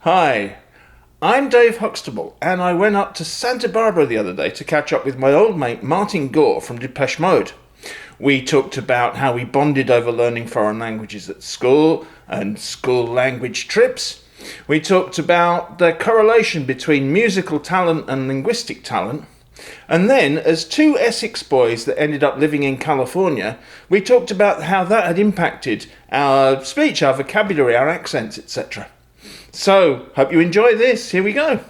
Hi, I'm Dave Huxtable, and I went up to Santa Barbara the other day to catch up with my old mate Martin Gore from Depeche Mode. We talked about how we bonded over learning foreign languages at school and school language trips. We talked about the correlation between musical talent and linguistic talent. And then, as two Essex boys that ended up living in California, we talked about how that had impacted our speech, our vocabulary, our accents, etc. So, hope you enjoy this. Here we go.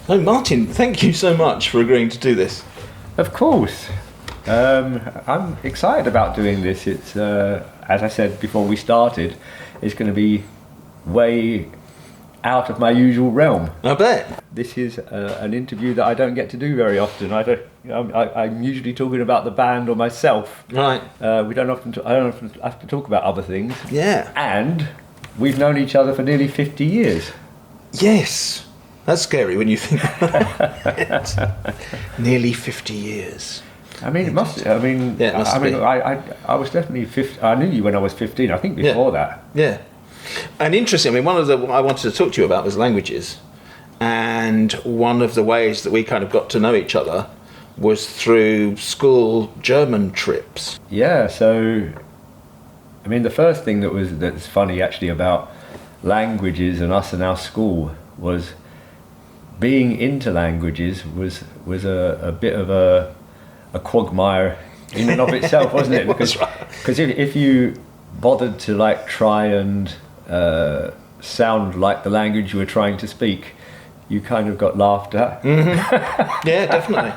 So, Martin, thank you so much for agreeing to do this. Of course. I'm excited about doing this. It's, as I said before we started, it's going to be way out of my usual realm. I bet. This is an interview that I don't get to do very often. I'm usually talking about the band or myself. Right. I don't often have to talk about other things. Yeah. And we've known each other for nearly 50 years. Yes. That's scary when you think about it. Nearly 50 years. I mean, it must. I mean, Yeah, it must be. I was definitely 15. I knew you when I was 15. I think before that. Yeah. And interesting, I mean, one of the I wanted to talk to you about was languages. And one of the ways that we kind of got to know each other was through school German trips. Yeah, so I mean, the first thing that's funny actually about languages and us and our school was being into languages was a bit of a quagmire in and of itself, wasn't it? Because if you bothered to like try and sound like the language you were trying to speak, you kind of got laughed at. Mm-hmm. Yeah, definitely.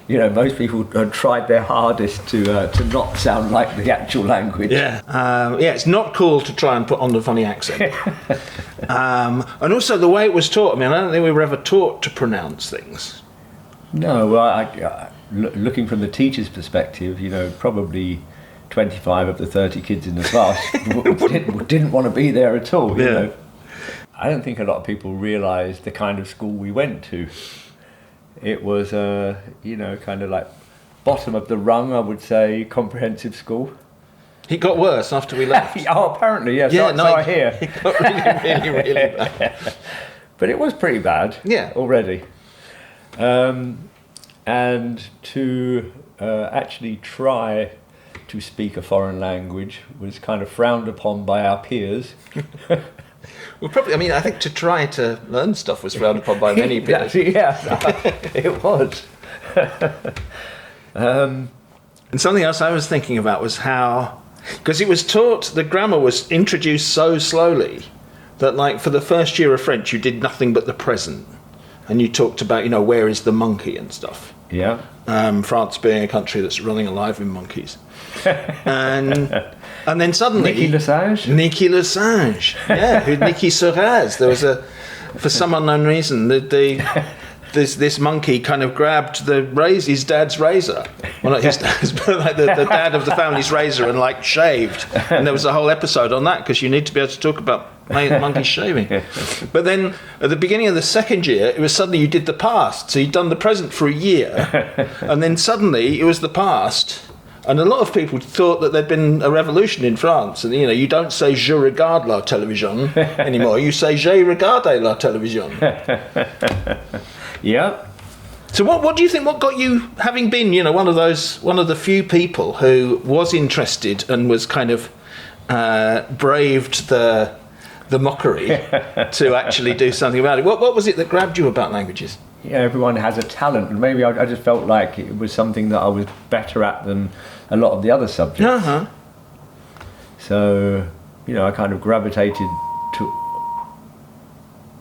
You know, most people had tried their hardest to not sound like the actual language. Yeah, it's not cool to try and put on the funny accent. And also the way it was taught. I mean, I don't think we were ever taught to pronounce things. No, well, looking from the teacher's perspective, you know, probably 25 of the 30 kids in the class didn't want to be there at all. You know? I don't think a lot of people realised the kind of school we went to. It was, you know, kind of like bottom of the rung, I would say, comprehensive school. It got worse after we left. Oh, apparently, yes. Yeah, so I hear. It got really bad. But it was pretty bad. Yeah. Already. And to actually try to speak a foreign language was kind of frowned upon by our peers. Well, probably. I mean, I think to try to learn stuff was frowned upon by many people. Yeah, it was. And something else I was thinking about was how, because it was taught, the grammar was introduced so slowly that, like, for the first year of French, you did nothing but the present, and you talked about, you know, where is the monkey and stuff. Yeah. France being a country that's running alive in monkeys. And then suddenly Niki Lesage, yeah, Niki Soraz. There was for some unknown reason, this monkey kind of grabbed his dad's razor, well, not his dad's, but like the dad of the family's razor, and like shaved. And there was a whole episode on that because you need to be able to talk about monkeys shaving. But then at the beginning of the second year, it was suddenly you did the past, so you'd done the present for a year, and then suddenly it was the past. And a lot of people thought that there'd been a revolution in France, and you know, you don't say "je regarde la télévision" anymore. You say "j'ai regardé la télévision." Yeah. So what do you think? What got you, having been, you know, one of the few people who was interested and was kind of braved the mockery to actually do something about it? What was it that grabbed you about languages? Yeah, everyone has a talent, and maybe I just felt like it was something that I was better at than a lot of the other subjects. Uh-huh. So, you know, I kind of gravitated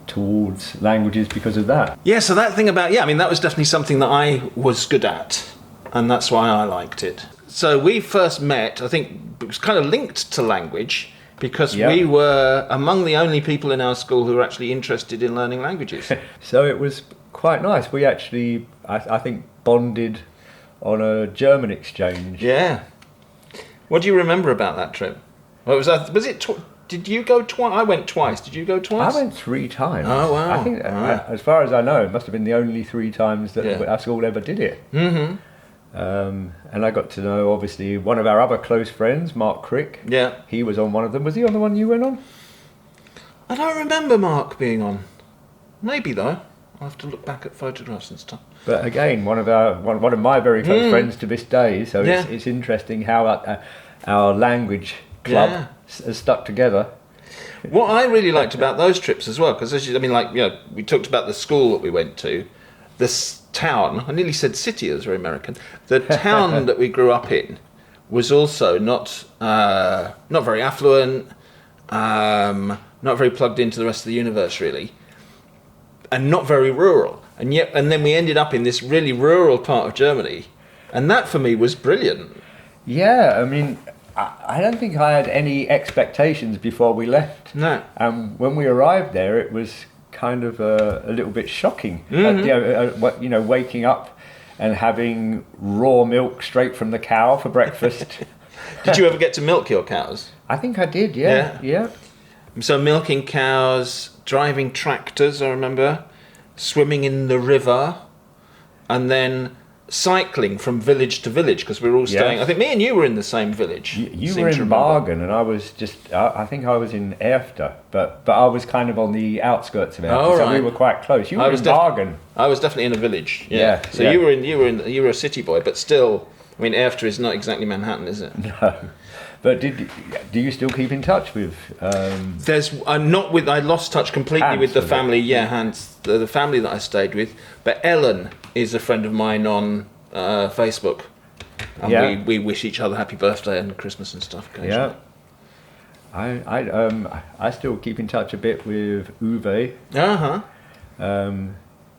towards languages because of that. Yeah, so that thing about, I mean, that was definitely something that I was good at, and that's why I liked it. So we first met, I think it was kind of linked to language, because we were among the only people in our school who were actually interested in learning languages. So it was quite nice. We actually, I think, bonded on a German exchange. Yeah. What do you remember about that trip? What was that? Was it? Did you go twice? I went twice. Did you go twice? I went 3 times. Oh wow! I think, as far as I know, it must have been the only 3 times that our school ever did it. Mm-hmm. And I got to know, obviously, one of our other close friends, Mark Crick. Yeah. He was on one of them. Was he on the one you went on? I don't remember Mark being on. Maybe though. I'll have to look back at photographs and stuff. But again, one of my very close friends to this day. So Yeah. it's interesting how our language club Yeah. has stuck together. What I really liked about those trips as well, because we talked about the school that we went to, this town. I nearly said city; it was very American. The town that we grew up in was also not very affluent, not very plugged into the rest of the universe, really, and not very rural. And then we ended up in this really rural part of Germany, and that for me was brilliant. Yeah, I mean, I don't think I had any expectations before we left. No. When we arrived there, it was kind of a little bit shocking. Waking up and having raw milk straight from the cow for breakfast. Did you ever get to milk your cows? I think I did, yeah. So milking cows, driving tractors, I remember, swimming in the river, and then cycling from village to village because we were all staying. Yes. I think me and you were in the same village. You were in Bargen, and I was I think I was in Erfter, but I was kind of on the outskirts of Erfter, Oh, so right. we were quite close. You were in Bargen. I was definitely in a village. Yeah, So yeah. you were a city boy, but still, I mean, Erfter is not exactly Manhattan, is it? No. But do you still keep in touch with? I lost touch completely Hans, with the was it? family. Yeah, Hans, the family that I stayed with. But Ellen is a friend of mine on Facebook, and Yeah. we wish each other happy birthday and Christmas and stuff. Yeah. I still keep in touch a bit with Uwe.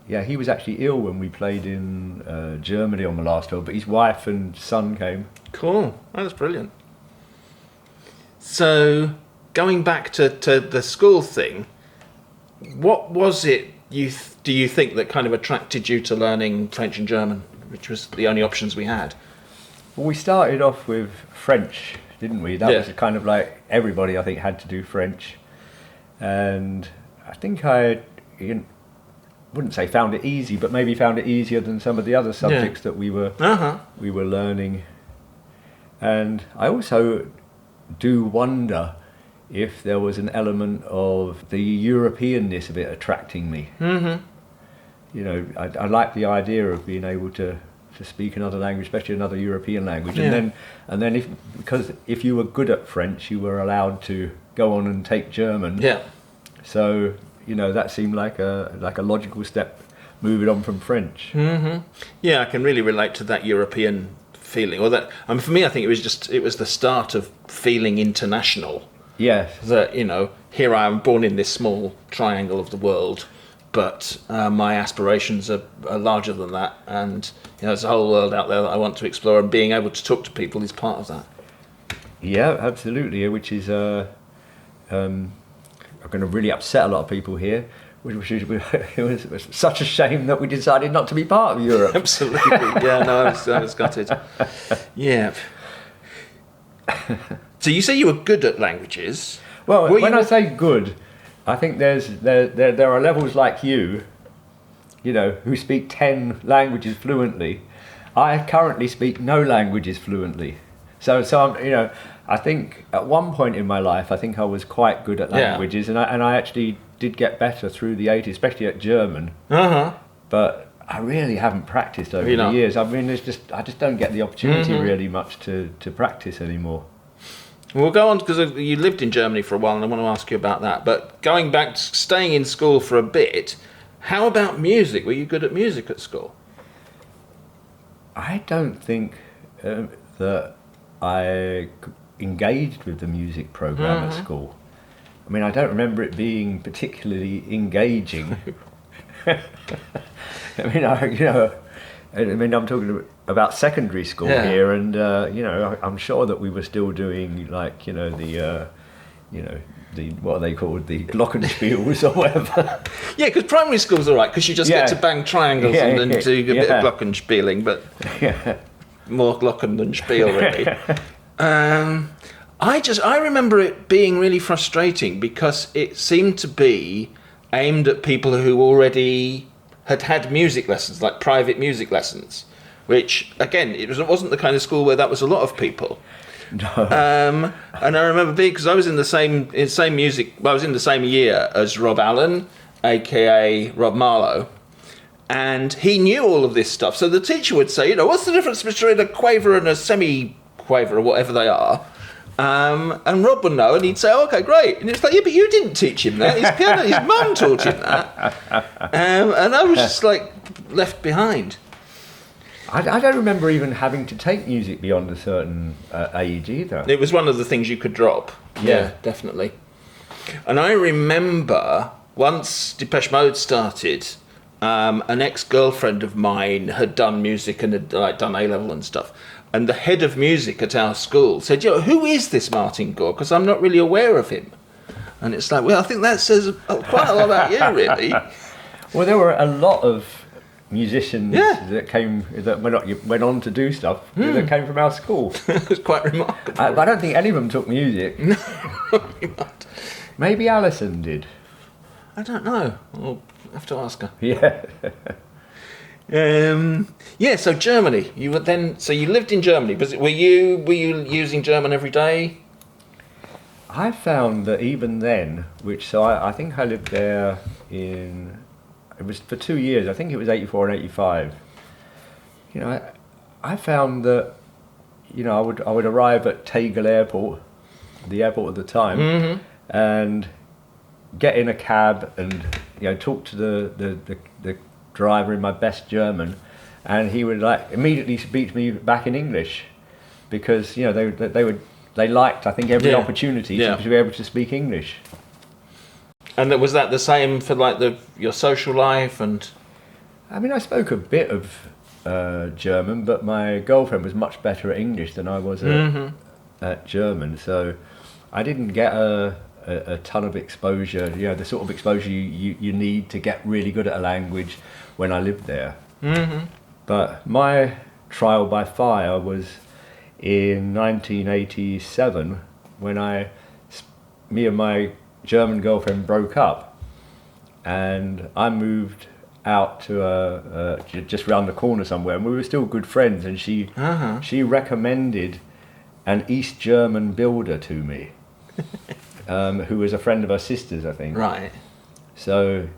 Yeah, he was actually ill when we played in Germany on the last tour, but his wife and son came. Cool. Oh, that's brilliant. So, going back to the school thing, what was it do you think that kind of attracted you to learning French and German, which was the only options we had? Well, we started off with French, didn't we? That Yeah. was kind of like everybody, I think, had to do French. And I think wouldn't say found it easy, but maybe found it easier than some of the other subjects that we were learning. And I also do wonder if there was an element of the Europeanness of it attracting me. Mm-hmm. You know, I like the idea of being able to speak another language, especially another European language. Yeah. And then if you were good at French, you were allowed to go on and take German. Yeah. So, you know, that seemed like a logical step moving on from French. Mm-hmm. Yeah, I can really relate to that European feeling. Or that, I mean, for me, I think it was the start of feeling international. Yes. That, you know, here I am born in this small triangle of the world, but my aspirations are larger than that, and you know, there's a whole world out there that I want to explore, and being able to talk to people is part of that. Yeah, absolutely. Which is going to really upset a lot of people here. It was such a shame that we decided not to be part of Europe. Absolutely. Yeah, no, I was gutted. Yeah. So you say you were good at languages. Well, Were I say good, I think there are levels like you know, who speak 10 languages fluently. I currently speak no languages fluently. So I'm, you know, I think at one point in my life, I think I was quite good at languages, and I actually did get better through the 80s, especially at German. But I really haven't practiced over the years. I mean, I just don't get the opportunity really much to practice anymore. We'll go on, because you lived in Germany for a while, and I want to ask you about that. But going back, staying in school for a bit, how about music? Were you good at music at school? I don't think that I engaged with the music program at school. I mean, I don't remember it being particularly engaging. I'm talking about secondary school here, and you know, I'm sure that we were still doing, like, you know, the what are they called, the glockenspiels or whatever. Yeah, because primary school's all right, because you just get to bang triangles and then do a bit of glockenspieling, but more glocken than spiel, really. I remember it being really frustrating because it seemed to be aimed at people who already had music lessons, like private music lessons, which, again, it wasn't the kind of school where that was a lot of people. No. And I remember being, because I was in the same music. Well, I was in the same year as Rob Allen, aka Rob Marlowe, and he knew all of this stuff. So the teacher would say, what's the difference between a quaver and a semi-quaver or whatever they are? And Rob would know, and he'd say, oh, "Okay, great." And it's like, "Yeah, but you didn't teach him that. His mum taught him that." And I was just like left behind. I don't remember even having to take music beyond a certain age either. It was one of the things you could drop. Yeah, definitely. And I remember once Depeche Mode started, an ex-girlfriend of mine had done music and had done A-level and stuff. And the head of music at our school said, who is this Martin Gore? Because I'm not really aware of him. And it's like, well, I think that says quite a lot about you, really. Well, there were a lot of musicians that went on to do stuff that came from our school. It was quite remarkable. But I don't think any of them took music. No, probably not. Maybe Alison did. I don't know. I'll have to ask her. Yeah. So Germany. You lived in Germany. Were you using German every day? I found that even then, I think I lived there it was for 2 years. I think it was 84 and 85. I found that, I would arrive at Tegel Airport, the airport at the time, and get in a cab and talk to the driver in my best German, and he would immediately speak to me back in English, because they liked, I think, every opportunity to be able to speak English. And was that the same for your social life? And I mean, I spoke a bit of German, but my girlfriend was much better at English than I was at German, so I didn't get a ton of exposure, the sort of exposure you need to get really good at a language when I lived there. But my trial by fire was in 1987 when me and my German girlfriend broke up, and I moved out to just round the corner somewhere, and we were still good friends, and she recommended an East German builder to me. Who was a friend of her sister's, I think. Right. So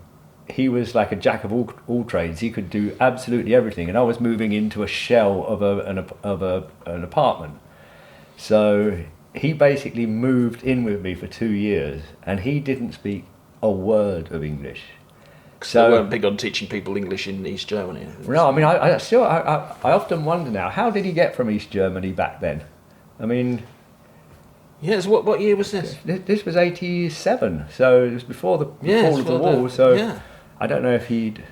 he was like a jack of all trades. He could do absolutely everything, and I was moving into a shell of an apartment. So he basically moved in with me for 2 years, and he didn't speak a word of English. So they weren't big on teaching people English in East Germany. No, I mean, I often wonder now, how did he get from East Germany back then? I mean. Yes, what year was this? This was 87, so it was before the fall of the wall. So I don't know if he'd,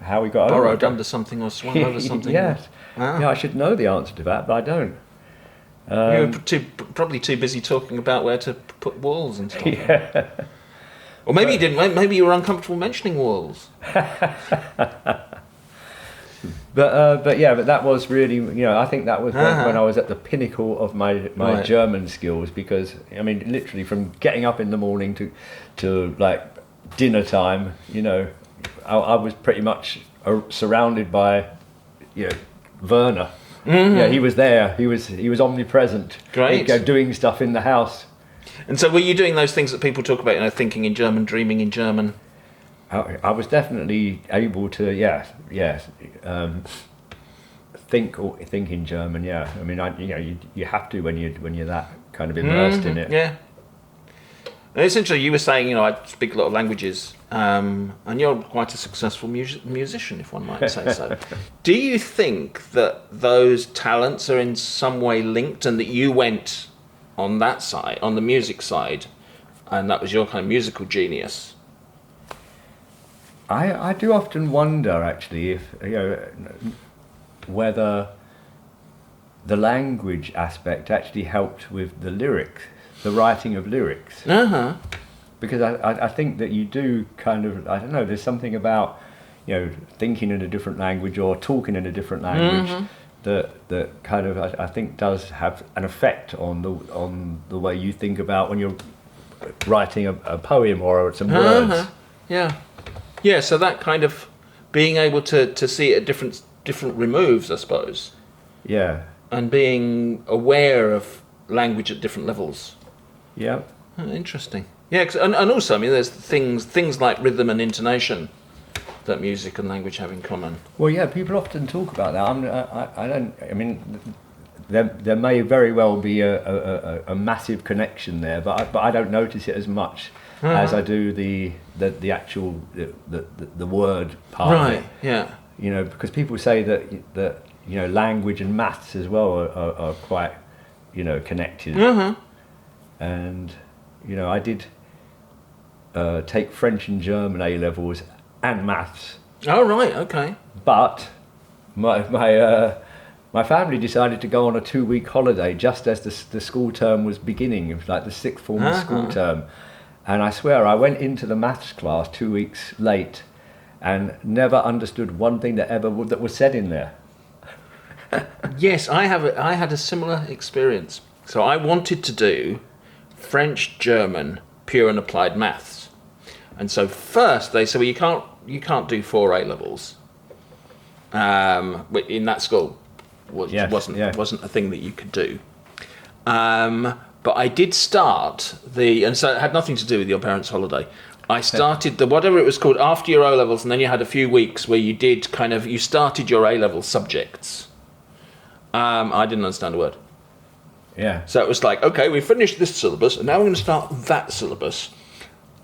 how he got borrowed under something or swung over something. Yes, I should know the answer to that, but I don't. You were probably too busy talking about where to put walls and stuff. Yeah. Or maybe you didn't. Maybe you were uncomfortable mentioning walls. But that was really, I think that was when I was at the pinnacle of my German skills, because I mean, literally from getting up in the morning to like dinner time, I was pretty much surrounded by Werner. Yeah, he was there. He was omnipresent. Great. Doing stuff in the house. And so, were you doing those things that people talk about? Thinking in German, dreaming in German. I was definitely able to, think in German. Yeah, I mean, you have to when you're that kind of immersed in it. Yeah. And essentially, you were saying, I speak a lot of languages, and you're quite a successful musician, if one might say so. Do you think that those talents are in some way linked, and that you went on that side, on the music side, and that was your kind of musical genius? I do often wonder, actually, if whether the language aspect actually helped with the lyrics, the writing of lyrics. Because I think that you do kind of, I don't know, there's something about thinking in a different language or talking in a different language that kind of I think does have an effect on the way you think about when you're writing a poem or some words. Yeah, so that kind of being able to see it at different removes, I suppose. Yeah. And being aware of language at different levels. Yeah. Oh, interesting. Yeah, and also, I mean, there's things like rhythm and intonation that music and language have in common. Well, yeah, people often talk about that. I don't. I mean, there may very well be a massive connection there, but I don't notice it as much as I do the actual the word part of Right. it. Yeah. You know, because people say that language and maths as well are quite connected. And I did take French and German A levels and maths. Oh, right. Okay. But my family decided to go on a 2-week holiday just as the school term was beginning. It was like the sixth form school term. And I swear I went into the maths class 2 weeks late and never understood one thing that was said in there. Yes, I had a similar experience. So I wanted to do French, German, pure and applied maths. And so first they said, well, you can't do 4 A levels. In that school, wasn't a thing that you could do. But I did start and so it had nothing to do with your parents' holiday. I started whatever it was called after your O levels, and then you had a few weeks where you did you started your A level subjects. I didn't understand a word. Yeah. So it was like, okay, we finished this syllabus, and now we're going to start that syllabus.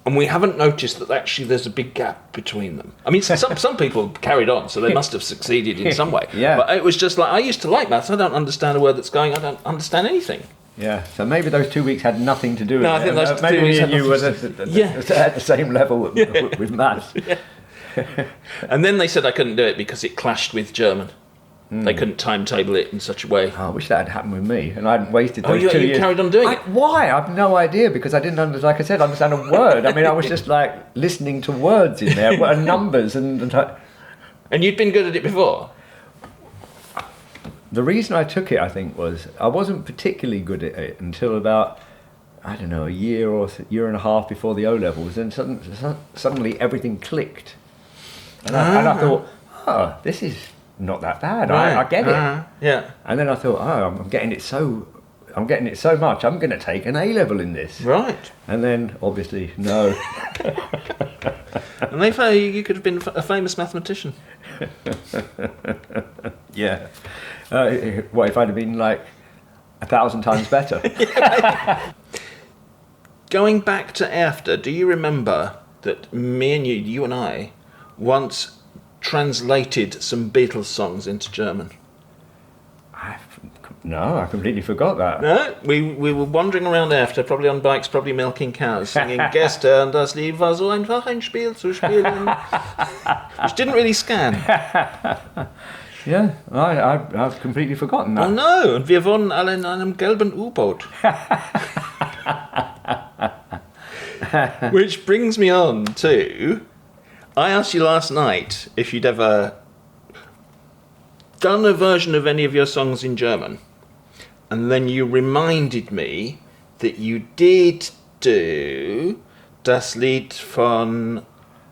And we haven't noticed that actually there's a big gap between them. I mean, some people carried on, so they must have succeeded in some way. Yeah. But it was just like, I used to like maths. I don't understand a word that's going. I don't understand anything. Yeah. So maybe those 2 weeks had nothing to do with No, it. I think those 2 maybe weeks me had and you were nothing at the same level with maths. And then they said I couldn't do it because it clashed with German. They couldn't timetable it in such a way. I wish that had happened with me, and I'd wasted those you 2 years. carried on doing it? Why? I've no idea, because I didn't understand a word. I mean, I was just like listening to words in there, and numbers, and you'd been good at it before? the reason I took it, I think, was I wasn't particularly good at it until about, I don't know, a year or year and a half before the O levels, and suddenly everything clicked, and I thought, oh, this is not that bad. Right. I get it. Yeah. And then I thought, oh, I'm getting it so much. I'm going to take an A level in this. Right. And then, obviously, no. And they found you could have been a famous mathematician. Yeah. What if I'd have been like 1,000 times better? Going back to after, do you remember that me and you and I, once translated some Beatles songs into German? No, I completely forgot that. No, we were wandering around after, probably on bikes, probably milking cows, singing Gestern, das Lied war so einfach ein Spiel zu spielen, which didn't really scan. Yeah, I've completely forgotten that. Oh no, und wir wohnen alle in einem gelben U-Boot. Which brings me on to, I asked you last night if you'd ever done a version of any of your songs in German, and then you reminded me that you did do Das Lied von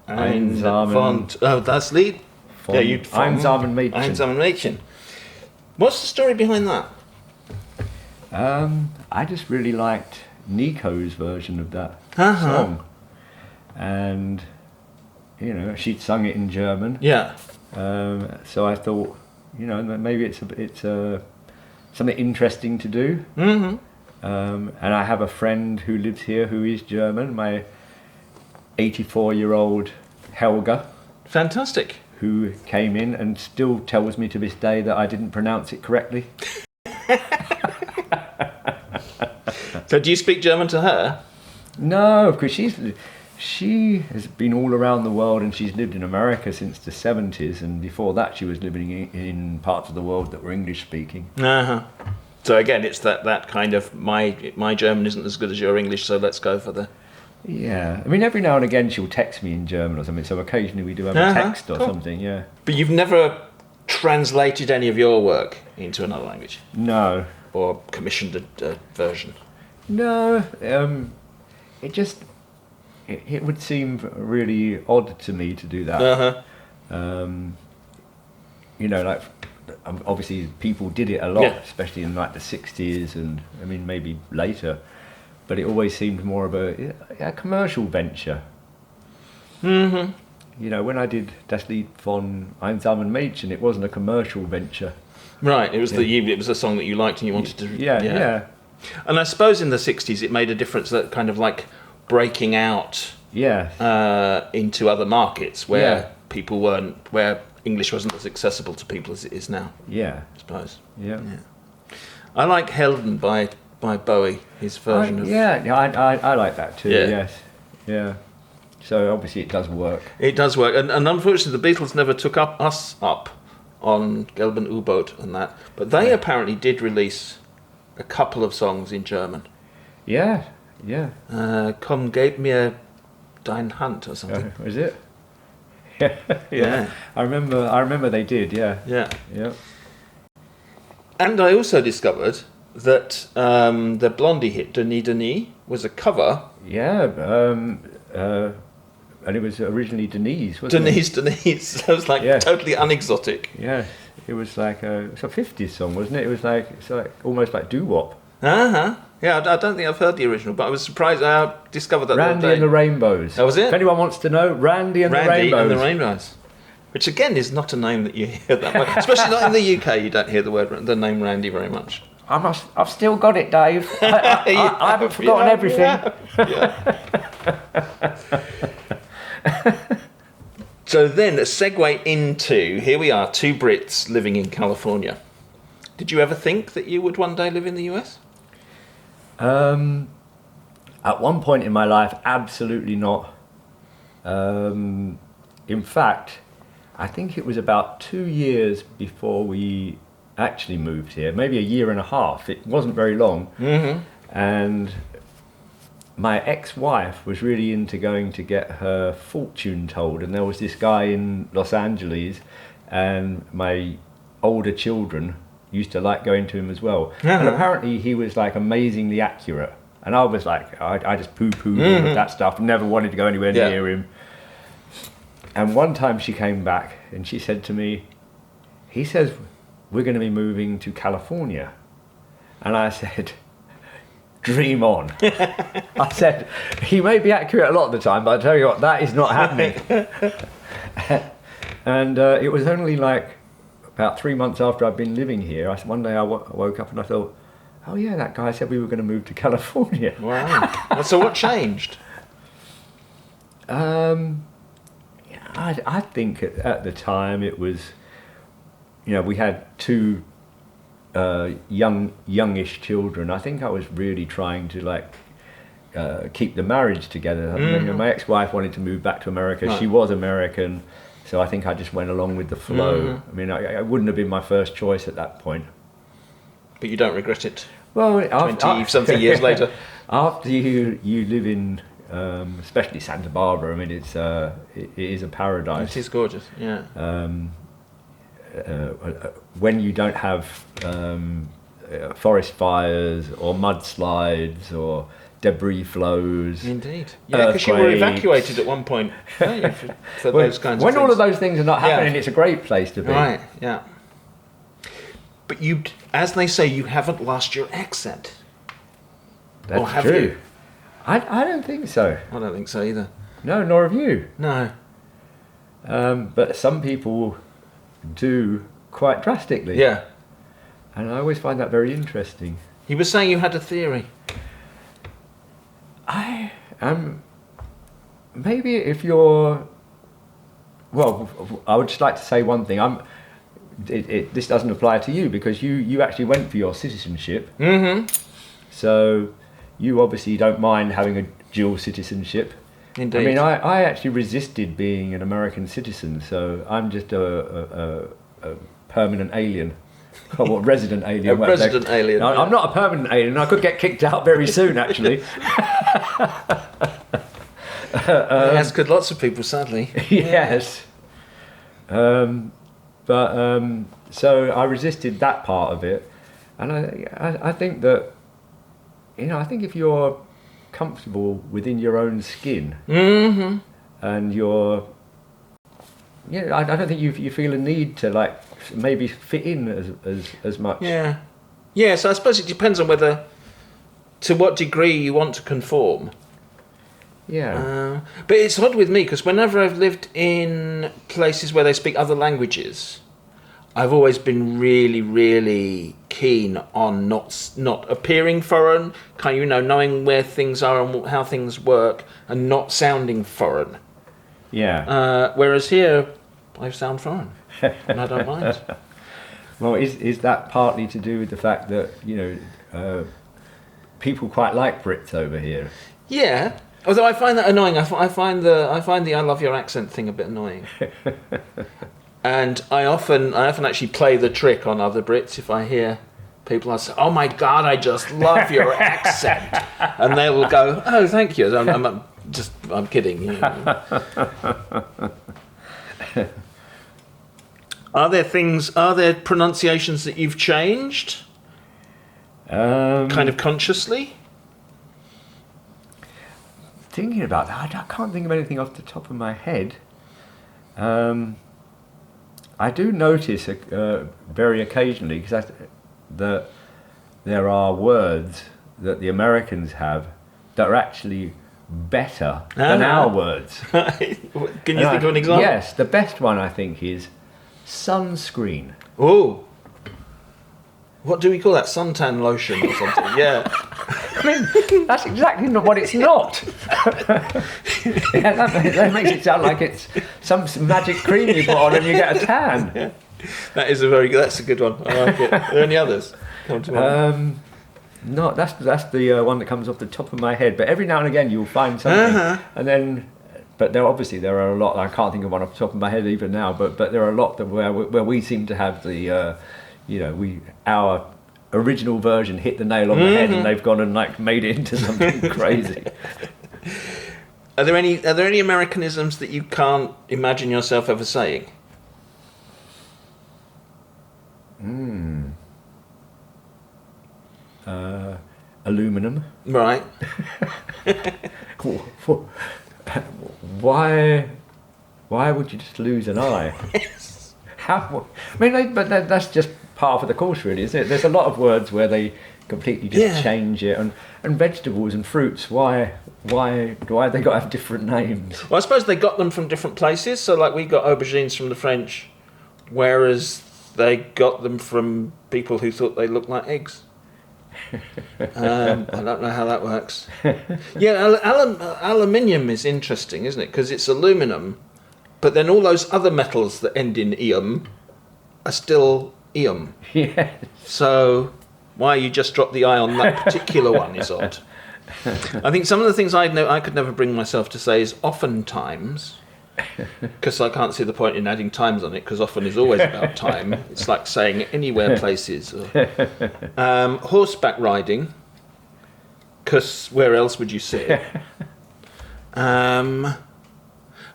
Das Lied von Einsamen Mädchen. Einsamen Mädchen. What's the story behind that? I just really liked Nico's version of that Uh-huh. song, and she'd sung it in German. Yeah. So I thought, maybe it's something interesting to do. Mm-hmm. And I have a friend who lives here who is German, my 84-year-old Helga, Fantastic. who came in and still tells me to this day that I didn't pronounce it correctly. So do you speak German to her? No, because she has been all around the world, and she's lived in America since the 70s, and before that she was living in parts of the world that were English speaking. Uh-huh. So again, it's that kind of my German isn't as good as your English, so let's go for the... Yeah, I mean, every now and again she'll text me in German or something, so occasionally we do have a text or something, yeah. But you've never translated any of your work into another language? No. Or commissioned a version? No, it would seem really odd to me to do that. Uh-huh. Like obviously people did it a lot, Yeah. especially in like the 60s, and I mean maybe later, but it always seemed more of a commercial venture. Mm-hmm. You know, when I did Das Lied von Einsamen Mädchen, it wasn't a commercial venture. Right, it was it was a song that you liked and you wanted to... Yeah. And I suppose in the 60s it made a difference, that kind of like breaking out into other markets where people weren't, where English wasn't as accessible to people as it is now, Yeah. I suppose. Yeah. I like Helden by Bowie, his version of... I like that too. Yeah. Yes. Yeah. So obviously it does work. It does work, and unfortunately the Beatles never took us up on Gelben U-Boot and that, but they apparently did release a couple of songs in German. Yeah. Komm, gib mir dein Hand or something. Was it? Yeah. I remember they did. Yeah. Yeah. And I also discovered that the Blondie hit Denis Denis was a cover. Yeah. And it was originally Denise, wasn't Denise. So it was like totally unexotic. it? Yeah. It was like it's a 50s song, wasn't it? It's like almost like doo-wop. Uh-huh. Yeah, I don't think I've heard the original, but I was surprised I discovered that Randy the other and the day. Rainbows. That was it? If anyone wants to know, Randy and the Rainbows. and the Rainbows. Which again is not a name that you hear that much. Especially not in the UK, you don't hear the name Randy very much. I've still got it, Dave. I haven't forgotten everything. So then, a segue into, here we are, two Brits living in California. Did you ever think that you would one day live in the US? At one point in my life, absolutely not. In fact, I think it was about 2 years before we actually moved here, maybe a year and a half. It wasn't very long. Mm-hmm. And my ex-wife was really into going to get her fortune told, and there was this guy in Los Angeles, and my older children used to like going to him as well. And apparently he was like amazingly accurate, and I was like, I just poo-pooed all of that stuff, never wanted to go anywhere near him. And one time she came back and she said to me, he says we're going to be moving to California. And I said, dream on. I said, he may be accurate a lot of the time, but I tell you what, that is not happening. And it was only like about 3 months after I'd been living here, one day I woke up and I thought, oh yeah, that guy said we were going to move to California. Wow. So what changed? I think at the time it was, we had two youngish children. I think I was really trying to keep the marriage together. My ex-wife wanted to move back to America. Right. She was American, so I think I just went along with the flow. I mean, I wouldn't have been my first choice at that point. But you don't regret it? Well, 20-something years later? After you live in, especially Santa Barbara, I mean, it is a paradise. It is gorgeous, yeah. When you don't have forest fires or mudslides or debris flows. Indeed. Yeah, because you were evacuated at one point for those kinds of things. When all of those things are not happening, it's a great place to be. Right, yeah. But you, as they say, you haven't lost your accent. That's or have true. You? I don't think so. I don't think so either. No, nor have you. No. But some people do quite drastically. Yeah. And I always find that very interesting. You were saying you had a theory. I am. Maybe if you're. Well, I would just like to say one thing. This doesn't apply to you because you actually went for your citizenship. Mm-hmm. So you obviously don't mind having a dual citizenship. Indeed. I mean, I actually resisted being an American citizen, so I'm just a permanent alien. Or what, resident alien. A resident alien. No, I'm not a permanent alien. I could get kicked out very soon, actually. As could lots of people, sadly. Yes. So I resisted that part of it, and I think that, I think if you're comfortable within your own skin, mm-hmm. and you're yeah, I don't think you feel a need to like maybe fit in as much. Yeah. Yeah, so I suppose it depends on to what degree you want to conform. Yeah. But it's odd with me because whenever I've lived in places where they speak other languages, I've always been really, really keen on not appearing foreign, knowing where things are and how things work, and not sounding foreign. Yeah. Whereas here, I sound foreign, and I don't mind. Well, is that partly to do with the fact that people quite like Brits over here? Yeah. Although I find that annoying. I find the I love your accent thing a bit annoying. And I often actually play the trick on other Brits if I hear people. I say, "Oh my God, I just love your accent," and they will go, "Oh, thank you." I'm kidding. You know. Are there pronunciations that you've changed? Kind of consciously? Thinking about that, I can't think of anything off the top of my head. I do notice very occasionally that there are words that the Americans have that are actually better than our words. Can you think of an example? Yes, the best one I think is sunscreen. Oh. What do we call that? Suntan lotion or something? Yeah. I mean, that's exactly not what it's not. Yeah, that makes it sound like it's some magic cream you put on and you get a tan. Yeah. That's a good one. I like it. Are there any others? Come to mind? No, that's the one that comes off the top of my head. But every now and again you'll find something, and then. But there are a lot. I can't think of one off the top of my head even now. But there are a lot where we seem to have the. Our original version hit the nail on the head, and they've gone and like made it into something crazy. Are there any Americanisms that you can't imagine yourself ever saying? Aluminum. Right. Why would you just lose an eye? How? I mean, but that's just par for the course, really, isn't it? There's a lot of words where they completely just change it, and vegetables and fruits. Why they got to have different names? Well, I suppose they got them from different places. So, like, we got aubergines from the French, whereas they got them from people who thought they looked like eggs. I don't know how that works. Yeah, aluminium is interesting, isn't it? Because it's aluminum. But then all those other metals that end in ium are still ium. Yeah. So why you just drop the I on that particular one is odd. I think some of the things I could never bring myself to say is oftentimes, because I can't see the point in adding times on it, because often is always about time. It's like saying anywhere, places. Horseback riding, because where else would you see it?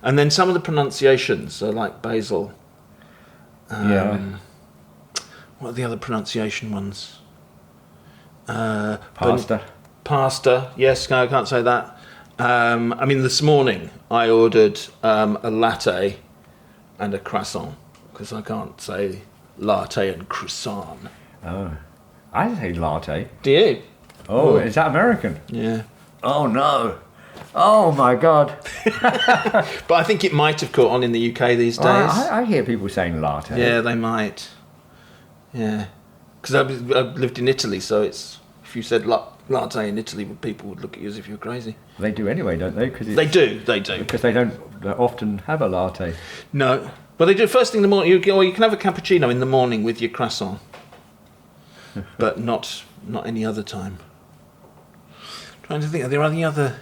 And then some of the pronunciations are like basil. What are the other pronunciation ones? Pasta. Pasta. Yes, no, I can't say that. I mean, this morning I ordered a latte and a croissant because I can't say latte and croissant. Oh, I say latte. Do you? Oh, is that American? Yeah. Oh no. Oh my God! But I think it might have caught on in the UK these days. I hear people saying latte. Yeah, they might. Yeah, because I've lived in Italy, so it's if you said latte in Italy, people would look at you as if you were crazy. They do anyway, don't they? They do. Because they don't often have a latte. No, but they do first thing in the morning. You can have a cappuccino in the morning with your croissant, but not any other time. Trying to think, are there any other?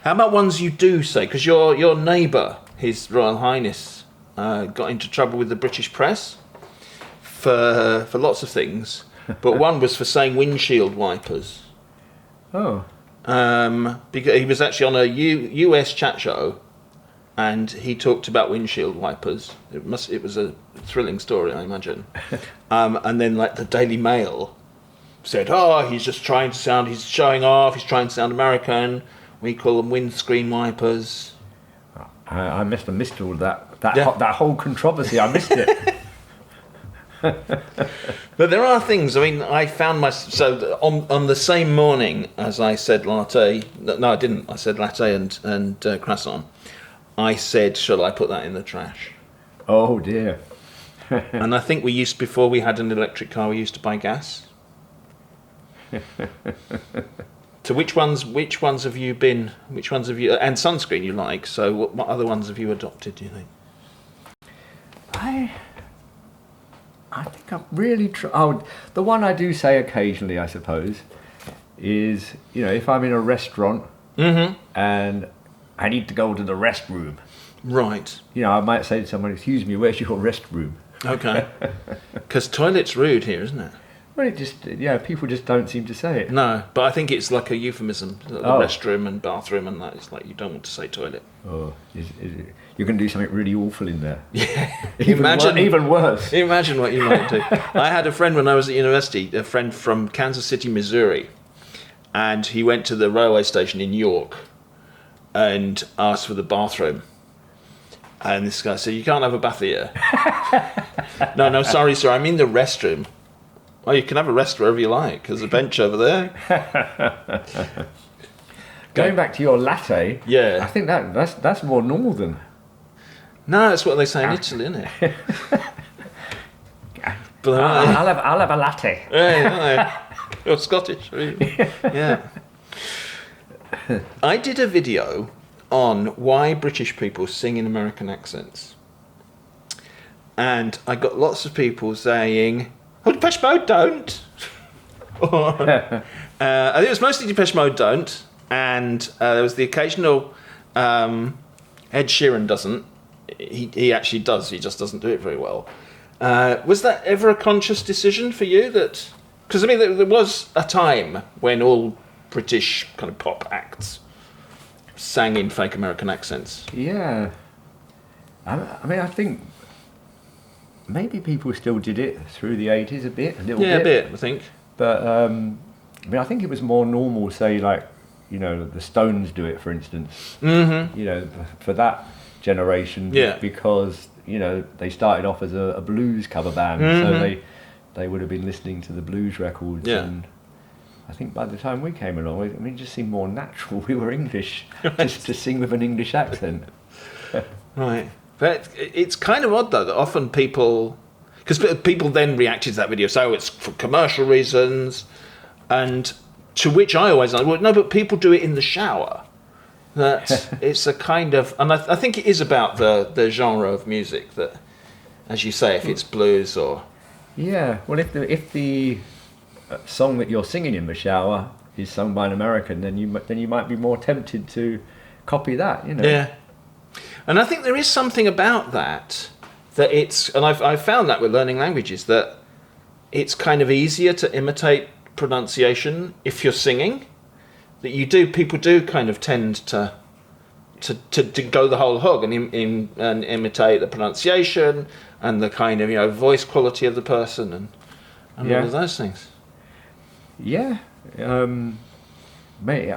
How about ones you do say? Because your neighbour, His Royal Highness, got into trouble with the British press for lots of things, but one was for saying windshield wipers. Oh. Because he was actually on a US chat show, and he talked about windshield wipers. It was a thrilling story, I imagine. And then, like, the Daily Mail said, "Oh, he's showing off. He's trying to sound American. We call them windscreen wipers." I must have missed all that Yeah. that whole controversy. I missed it. But there are things. I mean, I found so on the same morning as I said latte. No, I didn't. I said latte and croissant. I said, shall I put that in the trash? Oh dear. And I think before we had an electric car, we used to buy gas. So which ones have you been? Which ones have you? And sunscreen you like. So what other ones have you adopted? Do you think? I think I've really tried. The one I do say occasionally, I suppose, is, you know, if I'm in a restaurant and I need to go to the restroom, Right. you know, I might say to someone, "Excuse me, where's your restroom?" Okay. Because toilet's rude here, isn't it? Well, people just don't seem to say it. No, but I think it's like a euphemism. The Oh. restroom and bathroom and that. It's like you don't want to say toilet. Oh, you're going to do something really awful in there. Yeah. Even worse. Imagine what you might do. I had a friend when I was at university, a friend from Kansas City, Missouri, and he went to the railway station in York and asked for the bathroom. And this guy said, "You can't have a bath here." No, sorry, sir, I'm in the restroom. Oh, you can have a rest wherever you like. There's a bench over there. Going back to your latte, Yeah. I think that's more northern. No, that's what they say in Italy, isn't it? But, I'll have a latte. yeah, you're Scottish, are you? Yeah. I did a video on why British people sing in American accents. And I got lots of people saying, "Oh, Depeche Mode don't." Or, I think it was mostly Depeche Mode don't. And there was the occasional Ed Sheeran doesn't. He actually does. He just doesn't do it very well. Was that ever a conscious decision for you? Because I mean, there was a time when all British kind of pop acts sang in fake American accents. Yeah. I mean, I think maybe people still did it through the 80s a little bit. Yeah, a bit, I think. But I mean, I think it was more normal, say, like, you know, the Stones do it, for instance. Mm-hmm. You know, for that generation, Yeah. because, you know, they started off as a blues cover band, so they would have been listening to the blues records. Yeah. And I think by the time we came along, I mean, it just seemed more natural. We were English, just to sing with an English accent. Right. But it's kind of odd, though, that often people... Because people then reacted to that video, so it's for commercial reasons, and to which I always like, well, no, but people do it in the shower. That it's a kind of... And I think it is about the genre of music that, as you say, if it's blues or... Yeah, well, if the song that you're singing in the shower is sung by an American, then you might be more tempted to copy that, you know. Yeah. And I think there is something about that it's... And I've found that with learning languages, that it's kind of easier to imitate pronunciation if you're singing. That people do kind of tend to go the whole hog and imitate the pronunciation and the kind of, you know, voice quality of the person and all of those things. Yeah, maybe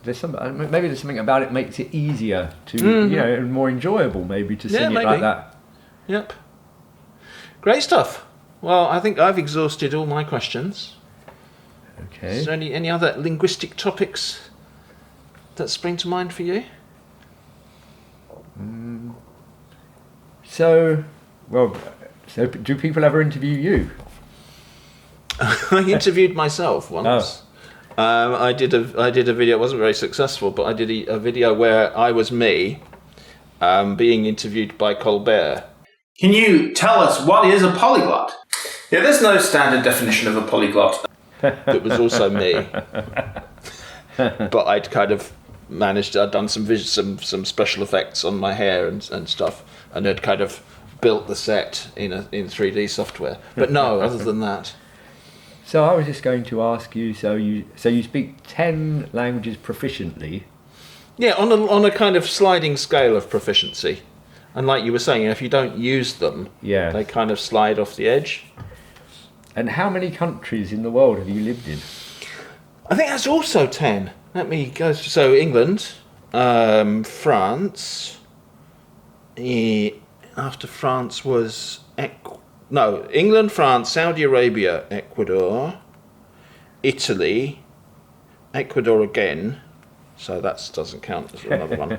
there's something about it makes it easier to, you know, and more enjoyable maybe to sing it like that. Yep. Great stuff. Well, I think I've exhausted all my questions. Okay. Is there any other linguistic topics that spring to mind for you? So do people ever interview you? I interviewed myself once. I did a video. It wasn't very successful, but I did a video where I was me, being interviewed by Colbert. Can you tell us what is a polyglot? Yeah, there's no standard definition of a polyglot. That was also me, but I'd kind of managed. I'd done some special effects on my hair and stuff, and had kind of built the set in 3D software. But no, other than that. So I was just going to ask you. So you speak 10 languages proficiently. Yeah, on a kind of sliding scale of proficiency, and like you were saying, if you don't use them, Yeah. they kind of slide off the edge. And how many countries in the world have you lived in? I think that's also 10. Let me go. So England, France, after France was England, France, Saudi Arabia, Ecuador, Italy, Ecuador again, so that doesn't count as another one.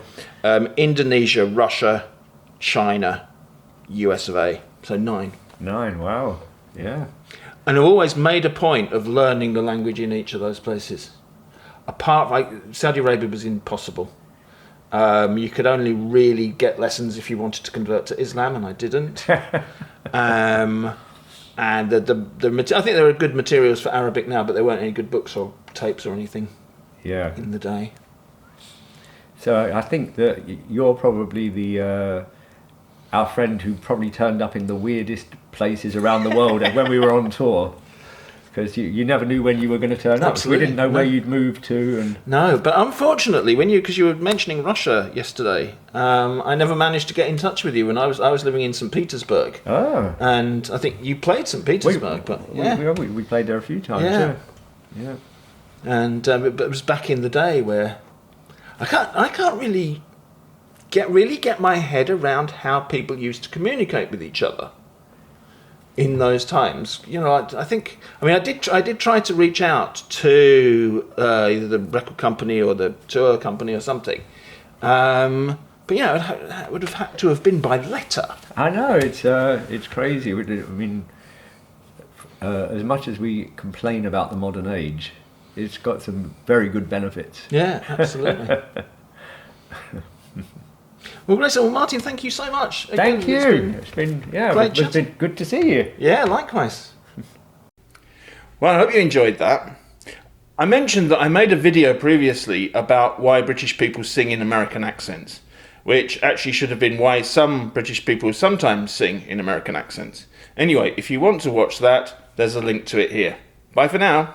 Indonesia, Russia, China, US of A. So 9. 9, wow. Yeah. And I've always made a point of learning the language in each of those places. Saudi Arabia was impossible. You could only really get lessons if you wanted to convert to Islam, and I didn't. And I think there are good materials for Arabic now, but there weren't any good books or tapes or anything Yeah. in the day. So I think that you're probably our friend who probably turned up in the weirdest places around the world when we were on tour. Because you never knew when you were going to turn up. Absolutely. We didn't know where you'd moved to. And No, but unfortunately, because you were mentioning Russia yesterday, I never managed to get in touch with you. And I was living in St. Petersburg, and I think you played St. Petersburg. we played there a few times. Yeah. Yeah. And but it was back in the day where I can't really get my head around how people used to communicate with each other in those times. I did try to reach out to either the record company or the tour company or something, but it would have had to have been by letter. I know, it's crazy. I mean, as much as we complain about the modern age, it's got some very good benefits. Yeah, absolutely. Well, Martin, thank you so much. Thank you. It's been good to see you. Yeah, likewise. Well, I hope you enjoyed that. I mentioned that I made a video previously about why British people sing in American accents, which actually should have been why some British people sometimes sing in American accents. Anyway, if you want to watch that, there's a link to it here. Bye for now.